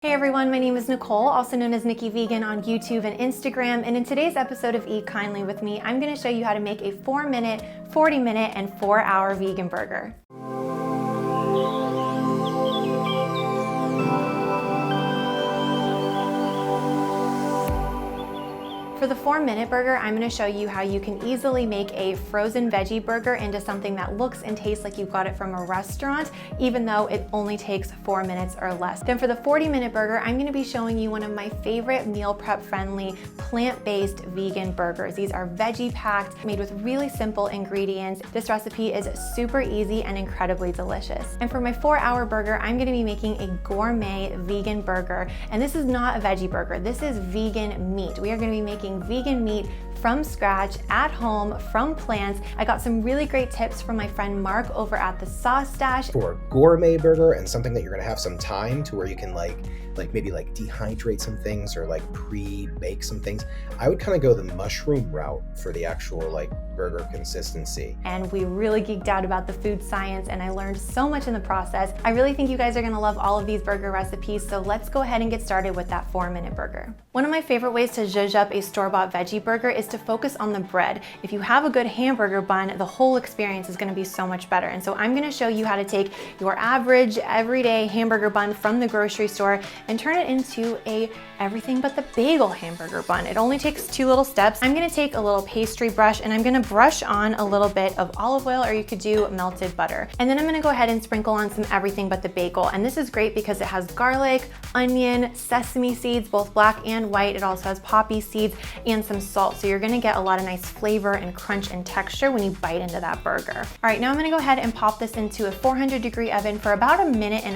Hey everyone, my name is Nicole, also known as Nikki Vegan on YouTube and Instagram, and in today's episode of Eat Kindly with me, I'm going to show you how to make a 4-minute, 40-minute, and 4-hour vegan burger. For the 4-minute burger, I'm going to show you how you can easily make a frozen veggie burger into something that looks and tastes like you got it from a restaurant, even though it only takes 4 minutes or less. Then for the 40-minute burger, I'm going to be showing you one of my favorite meal prep friendly, plant-based vegan burgers. These are veggie packed, made with really simple ingredients. This recipe is super easy and incredibly delicious. And for my 4-hour burger, I'm going to be making a gourmet vegan burger. And this is not a veggie burger. This is vegan meat. We are going to be making vegan meat from scratch at home from plants. I got some really great tips from my friend Mark over at the Sauce Stash. For a gourmet burger and something that you're gonna have some time to where you can maybe dehydrate some things or pre-bake some things, I would kind of go the mushroom route for the actual burger consistency. And we really geeked out about the food science and I learned so much in the process. I really think you guys are gonna love all of these burger recipes, so let's go ahead and get started with that 4-minute burger. One of my favorite ways to zhuzh up a store-bought veggie burger is to focus on the bread. If you have a good hamburger bun, the whole experience is gonna be so much better. And so I'm gonna show you how to take your average, everyday hamburger bun from the grocery store and turn it into a everything but the bagel hamburger bun. It only takes 2 little steps. I'm gonna take a little pastry brush and I'm gonna brush on a little bit of olive oil, or you could do melted butter. And then I'm gonna go ahead and sprinkle on some everything but the bagel. And this is great because it has garlic, onion, sesame seeds, both black and white. It also has poppy seeds and some salt. So you're gonna get a lot of nice flavor and crunch and texture when you bite into that burger. All right, now I'm gonna go ahead and pop this into a 400-degree oven for about 1.5 minutes.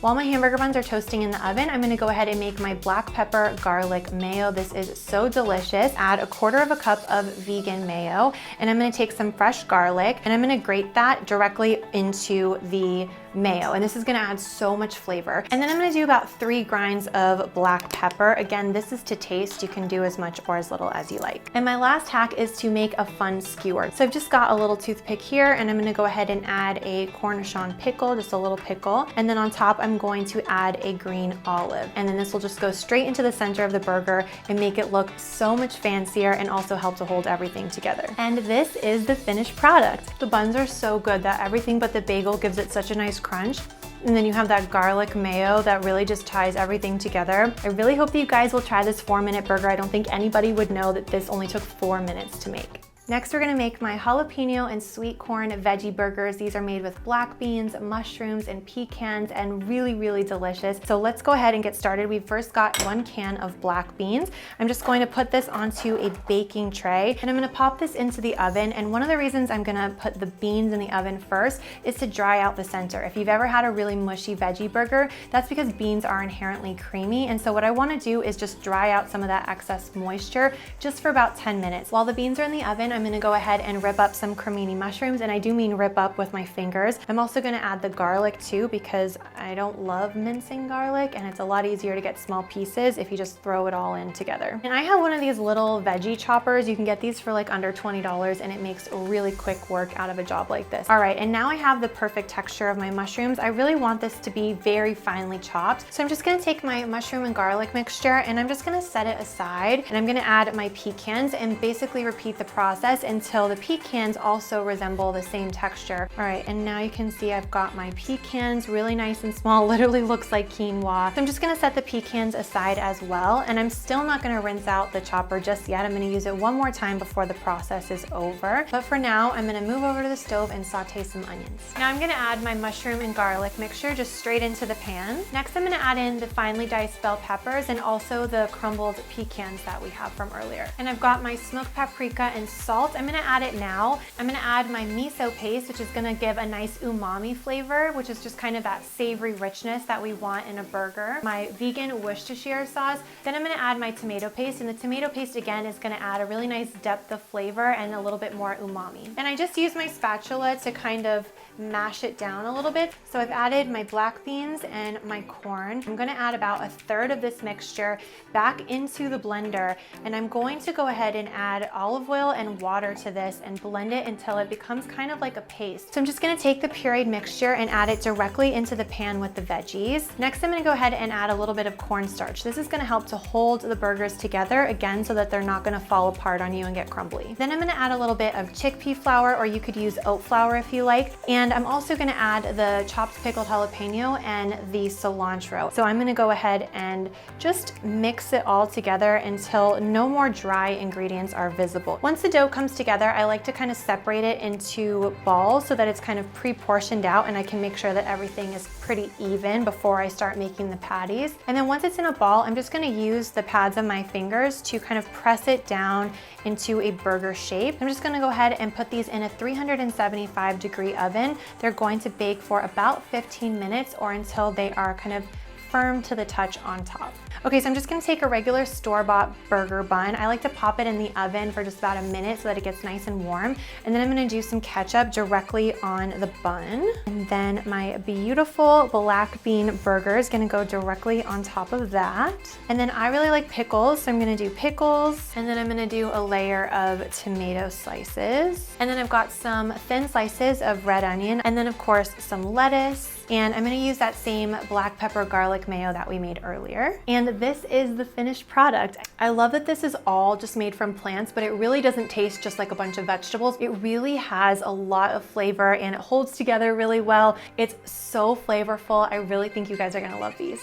While my hamburger buns are toasting in the oven, I'm gonna go ahead and make my black pepper garlic mayo. This is so delicious. Add 1/4 cup of vegan mayo, and I'm gonna take some fresh garlic and I'm gonna grate that directly into the mayo, and this is gonna add so much flavor. And then I'm gonna do about 3 grinds of black pepper. Again, this is to taste. You can do as much or as little as you like. And my last hack is to make a fun skewer. So I've just got a little toothpick here and I'm gonna go ahead and add a cornichon pickle, just a little pickle. And then on top, I'm going to add a green olive. And then this will just go straight into the center of the burger and make it look so much fancier and also help to hold everything together. And this is the finished product. The buns are so good that everything but the bagel gives it such a nice crunch. And then you have that garlic mayo that really just ties everything together. I really hope that you guys will try this 4-minute burger. I don't think anybody would know that this only took 4 minutes to make. Next, we're gonna make my jalapeno and sweet corn veggie burgers. These are made with black beans, mushrooms, and pecans, and really, really delicious. So let's go ahead and get started. We've first got 1 can of black beans. I'm just going to put this onto a baking tray, and I'm gonna pop this into the oven. And one of the reasons I'm gonna put the beans in the oven first is to dry out the center. If you've ever had a really mushy veggie burger, that's because beans are inherently creamy. And so what I wanna do is just dry out some of that excess moisture just for about 10 minutes. While the beans are in the oven, I'm gonna go ahead and rip up some cremini mushrooms, and I do mean rip up with my fingers. I'm also gonna add the garlic too because I don't love mincing garlic, and it's a lot easier to get small pieces if you just throw it all in together. And I have one of these little veggie choppers. You can get these for under $20, and it makes really quick work out of a job like this. All right, and now I have the perfect texture of my mushrooms. I really want this to be very finely chopped. So I'm just gonna take my mushroom and garlic mixture, and I'm just gonna set it aside, and I'm gonna add my pecans and basically repeat the process until the pecans also resemble the same texture. All right, and now you can see I've got my pecans really nice and small, literally looks like quinoa. So I'm just gonna set the pecans aside as well, and I'm still not gonna rinse out the chopper just yet. I'm gonna use it one more time before the process is over. But for now, I'm gonna move over to the stove and saute some onions. Now I'm gonna add my mushroom and garlic mixture just straight into the pan. Next, I'm gonna add in the finely diced bell peppers and also the crumbled pecans that we have from earlier. And I've got my smoked paprika and salt. I'm gonna add it now. I'm gonna add my miso paste, which is gonna give a nice umami flavor, which is just kind of that savory richness that we want in a burger. My vegan Worcestershire sauce. Then I'm gonna add my tomato paste, and the tomato paste again is gonna add a really nice depth of flavor and a little bit more umami. And I just use my spatula to kind of mash it down a little bit. So I've added my black beans and my corn. I'm gonna add about 1/3 of this mixture back into the blender, and I'm going to go ahead and add olive oil and water to this and blend it until it becomes kind of like a paste. So I'm just gonna take the pureed mixture and add it directly into the pan with the veggies. Next, I'm gonna go ahead and add a little bit of cornstarch. This is gonna help to hold the burgers together, again, so that they're not gonna fall apart on you and get crumbly. Then I'm gonna add a little bit of chickpea flour, or you could use oat flour if you like. And I'm also gonna add the chopped pickled jalapeno and the cilantro. So I'm gonna go ahead and just mix it all together until no more dry ingredients are visible. Once the dough comes together, I like to kind of separate it into balls so that it's kind of pre-portioned out and I can make sure that everything is pretty even before I start making the patties. And then once it's in a ball, I'm just gonna use the pads of my fingers to kind of press it down into a burger shape. I'm just gonna go ahead and put these in a 375-degree oven. They're going to bake for about 15 minutes or until they are kind of firm to the touch on top. Okay, so I'm just gonna take a regular store-bought burger bun. I like to pop it in the oven for just about a minute so that it gets nice and warm. And then I'm gonna do some ketchup directly on the bun. And then my beautiful black bean burger is gonna go directly on top of that. And then I really like pickles, so I'm gonna do pickles. And then I'm gonna do a layer of tomato slices. And then I've got some thin slices of red onion. And then of course, some lettuce. And I'm gonna use that same black pepper garlic mayo that we made earlier. And this is the finished product. I love that this is all just made from plants, but it really doesn't taste just like a bunch of vegetables. It really has a lot of flavor and it holds together really well. It's so flavorful. I really think you guys are gonna love these.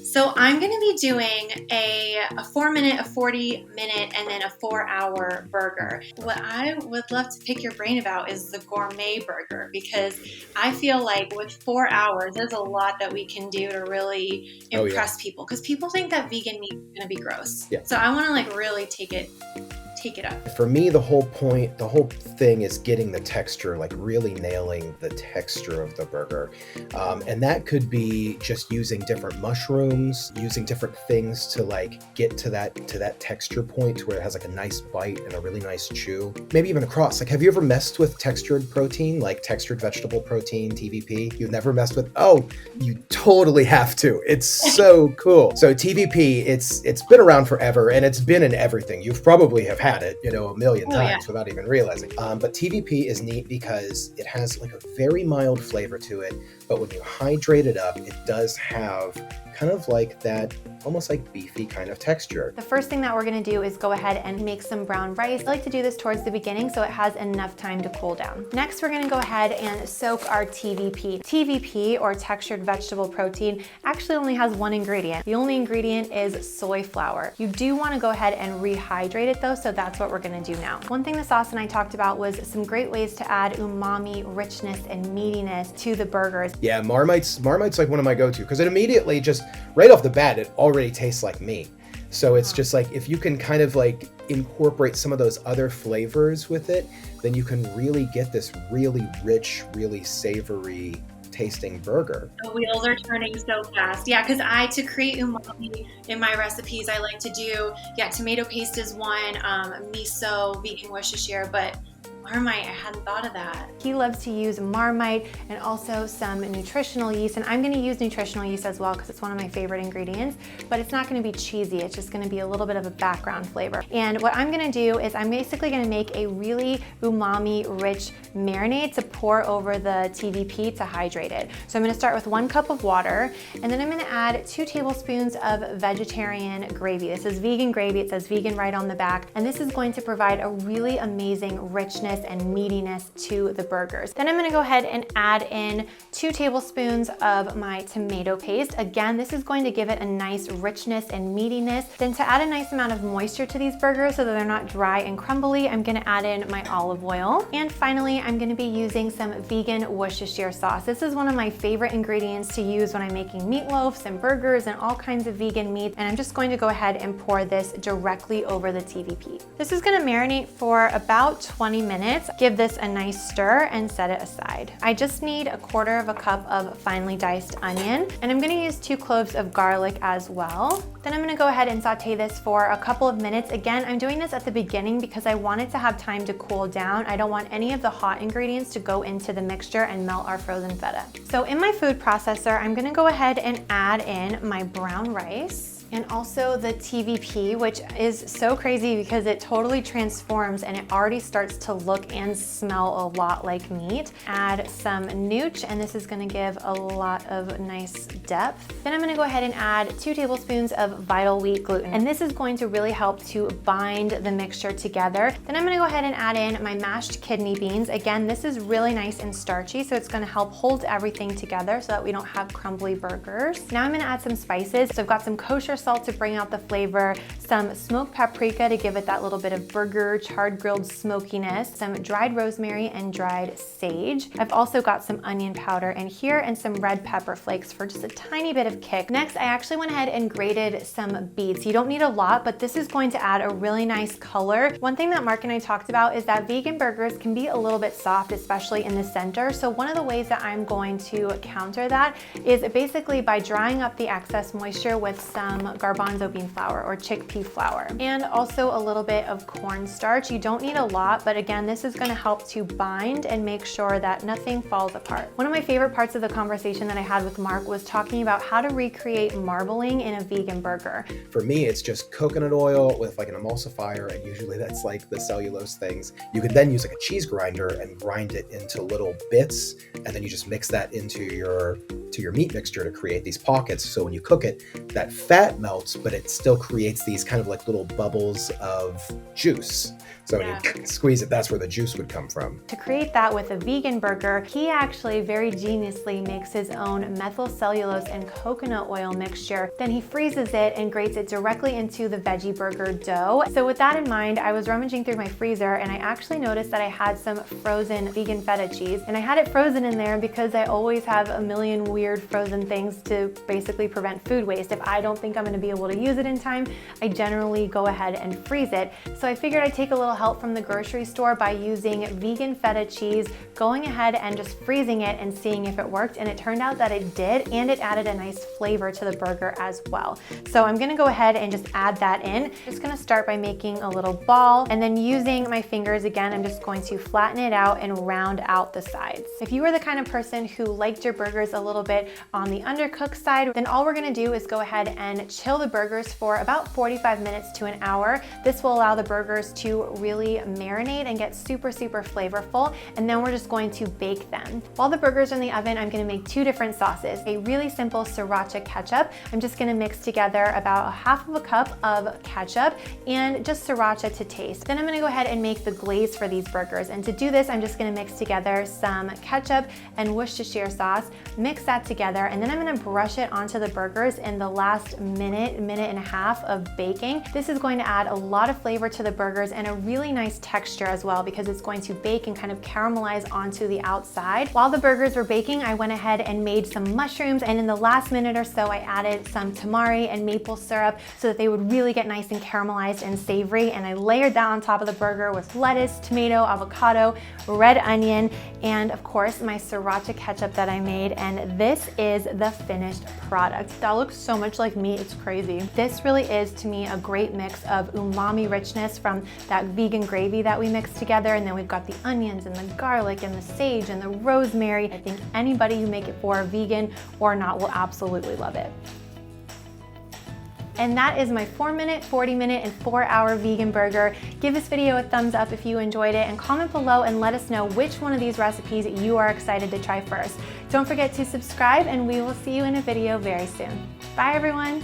So I'm gonna be doing a 4-minute, a 40-minute, and then a 4-hour burger. What I would love to pick your brain about is the gourmet burger, because I feel like with 4 hours, there's a lot that we can do to really impress people, because people think that vegan meat is gonna be gross. Yeah. So I wanna like really take it up. For me, the whole thing is getting the texture, like really nailing the texture of the burger. And that could be just using different mushrooms, using different things to like get to that texture point where it has like a nice bite and a really nice chew. Maybe even a cross. Like, have you ever messed with textured protein, like textured vegetable protein, TVP? You've never messed with? Oh, you totally have to. It's so cool. So TVP, it's been around forever and it's been in everything. You've probably have had it, a million times without even realizing. But TVP is neat because it has like a very mild flavor to it, but when you hydrate it up, it does have kind of like that almost like beefy kind of texture. The first thing that we're gonna do is go ahead and make some brown rice. I like to do this towards the beginning so it has enough time to cool down. Next, we're gonna go ahead and soak our TVP. TVP, or textured vegetable protein, actually only has one ingredient. The only ingredient is soy flour. You do wanna go ahead and rehydrate it though, so that's what we're gonna do now. One thing the sauce and I talked about was some great ways to add umami, richness, and meatiness to the burgers. Yeah, Marmite's like one of my go-to, because it immediately just, right off the bat, it already tastes like meat. So it's just like, if you can kind of like incorporate some of those other flavors with it, then you can really get this really rich, really savory tasting burger. The wheels are turning so fast. Yeah, because to create umami in my recipes, I like to do, tomato paste is one, miso, vegan Worcestershire, but Marmite, I hadn't thought of that. He loves to use Marmite and also some nutritional yeast, and I'm gonna use nutritional yeast as well because it's one of my favorite ingredients, but it's not gonna be cheesy, it's just gonna be a little bit of a background flavor. And what I'm gonna do is I'm basically gonna make a really umami-rich marinade to pour over the TVP to hydrate it. So I'm gonna start with 1 cup of water, and then I'm gonna add 2 tablespoons of vegetarian gravy. This is vegan gravy, it says vegan right on the back, and this is going to provide a really amazing richness and meatiness to the burgers. Then I'm gonna go ahead and add in 2 tablespoons of my tomato paste. Again, this is going to give it a nice richness and meatiness. Then to add a nice amount of moisture to these burgers so that they're not dry and crumbly, I'm gonna add in my olive oil. And finally, I'm gonna be using some vegan Worcestershire sauce. This is one of my favorite ingredients to use when I'm making meatloafs and burgers and all kinds of vegan meat. And I'm just going to go ahead and pour this directly over the TVP. This is gonna marinate for about 20 minutes. Give this a nice stir and set it aside. I just need 1/4 cup of finely diced onion, and I'm gonna use 2 cloves of garlic as well. Then I'm gonna go ahead and saute this for a couple of minutes. Again, I'm doing this at the beginning because I want it to have time to cool down. I don't want any of the hot ingredients to go into the mixture and melt our frozen feta. So in my food processor, I'm gonna go ahead and add in my brown rice. And also the TVP, which is so crazy because it totally transforms and it already starts to look and smell a lot like meat. Add some nooch, and this is gonna give a lot of nice depth. Then I'm gonna go ahead and add 2 tablespoons of Vital Wheat gluten. And this is going to really help to bind the mixture together. Then I'm gonna go ahead and add in my mashed kidney beans. Again, this is really nice and starchy, so it's gonna help hold everything together so that we don't have crumbly burgers. Now I'm gonna add some spices. So I've got some kosher salt to bring out the flavor, some smoked paprika to give it that little bit of burger charred grilled smokiness, some dried rosemary and dried sage. I've also got some onion powder in here and some red pepper flakes for just a tiny bit of kick. Next, I actually went ahead and grated some beets. You don't need a lot, but this is going to add a really nice color. One thing that Mark and I talked about is that vegan burgers can be a little bit soft, especially in the center. So one of the ways that I'm going to counter that is basically by drying up the excess moisture with some garbanzo bean flour or chickpea flour, and also a little bit of cornstarch. You don't need a lot, but again, this is going to help to bind and make sure that nothing falls apart. One of my favorite parts of the conversation that I had with Mark was talking about how to recreate marbling in a vegan burger. For me, it's just coconut oil with like an emulsifier, and usually that's like the cellulose things. You could then use like a cheese grinder and grind it into little bits, and then you just mix that into your meat mixture to create these pockets. So when you cook it, that fat melts, but it still creates these kind of like little bubbles of juice. So when you squeeze it, that's where the juice would come from. To create that with a vegan burger, he actually very geniusly makes his own methyl cellulose and coconut oil mixture. Then he freezes it and grates it directly into the veggie burger dough. So with that in mind, I was rummaging through my freezer and I actually noticed that I had some frozen vegan feta cheese, and I had it frozen in there because I always have a million weird frozen things to basically prevent food waste. If I don't think I'm gonna be able to use it in time, I generally go ahead and freeze it. So I figured I'd take a little help from the grocery store by using vegan feta cheese, going ahead and just freezing it and seeing if it worked, and it turned out that it did, and it added a nice flavor to the burger as well. So I'm gonna go ahead and just add that in. I'm just gonna start by making a little ball, and then using my fingers again, I'm just going to flatten it out and round out the sides. If you were the kind of person who liked your burgers a little bit on the undercooked side, then all we're gonna do is go ahead and chill the burgers for about 45 minutes to an hour. This will allow the burgers to really marinate and get super flavorful, and then we're just going to bake them. While the burgers are in the oven, I'm gonna make 2 different sauces. A really simple sriracha ketchup. I'm just gonna mix together about 1/2 cup of ketchup and just sriracha to taste. Then I'm gonna go ahead and make the glaze for these burgers, and to do this, I'm just gonna mix together some ketchup and Worcestershire sauce, mix that together, and then I'm gonna brush it onto the burgers in the last minute and a half of baking. This is going to add a lot of flavor to the burgers and a really nice texture as well, because it's going to bake and kind of caramelize onto the outside. While the burgers were baking, I went ahead and made some mushrooms, and in the last minute or so, I added some tamari and maple syrup so that they would really get nice and caramelized and savory, and I layered that on top of the burger with lettuce, tomato, avocado, red onion, and of course my sriracha ketchup that I made, and this is the finished product. That looks so much like meat, it's crazy. This really is, to me, a great mix of umami richness from that vegan gravy that we mixed together, and then we've got the onions and the garlic and the sage and the rosemary. I think anybody who make it for vegan or not will absolutely love it. And that is my 4-minute, 40-minute, and 4-hour vegan burger. Give this video a thumbs up if you enjoyed it, and comment below and let us know which one of these recipes you are excited to try first. Don't forget to subscribe, and we will see you in a video very soon. Bye everyone.